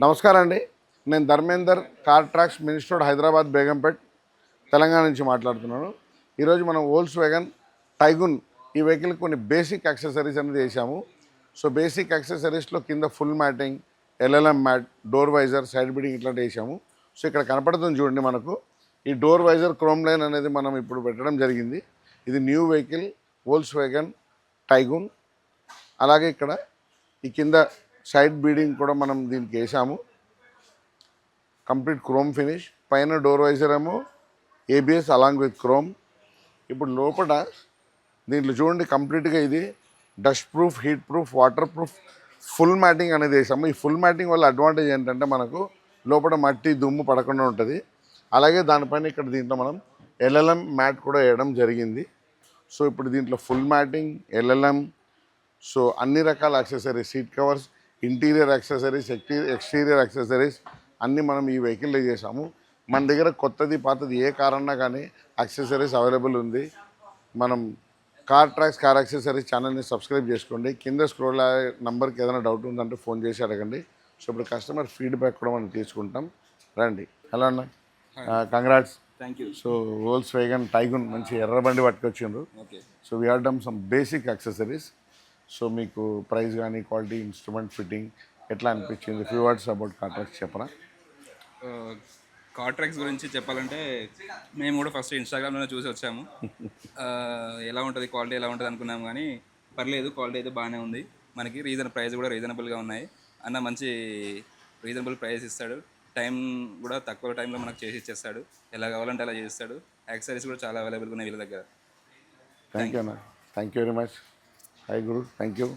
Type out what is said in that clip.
నమస్కారం అండి. నేను Dharmender, car tracks, minister road, Hyderabad, Begumpet, Telangana నుంచి మాట్లాడుతున్నాను. ఈరోజు మనం వోల్క్స్‌వ్యాగన్ టైగూన్ ఈ వెహికల్ కొన్ని బేసిక్ యాక్సెసరీస్ అనేది వేసాము. సో బేసిక్ యాక్సెసరీస్లో కింద full matting, LLM mat, door visor, side beading ఇట్లాంటివి వేసాము. సో ఇక్కడ కనపడుతుంది చూడండి మనకు ఈ డోర్ వైజర్ క్రోమ్ లైన్ అనేది మనం ఇప్పుడు పెట్టడం జరిగింది. ఇది న్యూ వెహికల్ వోల్క్స్‌వ్యాగన్ టైగూన్. అలాగే ఇక్కడ ఈ కింద సైడ్ బీడింగ్ కూడా మనం దీనికి వేసాము. Complete chrome finish. పైన డోర్ వైజర్ ఏమో ఏబిఎస్ అలాంగ్ విత్ క్రోమ్. ఇప్పుడు లోపల దీంట్లో చూడండి కంప్లీట్గా ఇది dust proof, heat proof, water proof full matting అనేది వేసాము. ఈ ఫుల్ మ్యాటింగ్ వల్ల అడ్వాంటేజ్ ఏంటంటే మనకు లోపల మట్టి దుమ్ము పడకుండా ఉంటుంది. అలాగే దానిపైన ఇక్కడ దీంట్లో మనం ఎల్ఎల్ఎం మ్యాట్ కూడా వేయడం జరిగింది. సో ఇప్పుడు దీంట్లో ఫుల్ మ్యాటింగ్, ఎల్ఎల్ఎం, సో అన్ని రకాల accessories, seat covers, interior accessories, exterior accessories అన్నీ మనం ఈ వెహికల్లో చేసాము. మన దగ్గర కొత్తది పాతది ఏ కార్ అన్నా కానీ యాక్సెసరీస్ అవైలబుల్ ఉంది. మనం కార్ ట్రాక్స్ కార్ యాక్సెసరీస్ ఛానల్ని సబ్స్క్రైబ్ చేసుకోండి. కింద స్క్రోల్ నంబర్కి ఏదైనా డౌట్ ఉందంటే ఫోన్ చేసి అడగండి. సో ఇప్పుడు కస్టమర్ ఫీడ్బ్యాక్ కూడా మనం తీసుకుంటాం. రండి. హలో అన్న, congrats. Thank you. So Volkswagen Taigun మంచి ఎర్ర బండి పట్టుకొచ్చిండ్రు. Okay. So we have done some basic accessories. So మీకు ప్రైస్ కానీ, క్వాలిటీ, ఇన్స్ట్రుమెంట్ ఫిట్టింగ్ ఎట్లా అనిపించింది? Few words about car tracks చెప్పరా? కార్ ట్రాక్స్ గురించి చెప్పాలంటే మేము కూడా ఫస్ట్ ఇన్స్టాగ్రామ్లోనే చూసి వచ్చాము. ఎలా ఉంటుంది, క్వాలిటీ ఎలా ఉంటుంది అనుకున్నాము, కానీ పర్లేదు, క్వాలిటీ అయితే బాగానే ఉంది. మనకి ప్రైస్ కూడా రీజనబుల్గా ఉన్నాయి. అన్న మంచి రీజనబుల్ ప్రైస్ ఇస్తాడు. టైం కూడా తక్కువ టైంలో మనకు చేసి ఇచ్చేస్తాడు. ఎలా కావాలంటే అలా చేస్తాడు. యాక్సెసరీస్ కూడా చాలా అవైలబుల్గా ఉన్నాయి వీళ్ళ దగ్గర. థ్యాంక్ యూ అన్న. Thank you very much. Hi Guru, thank you.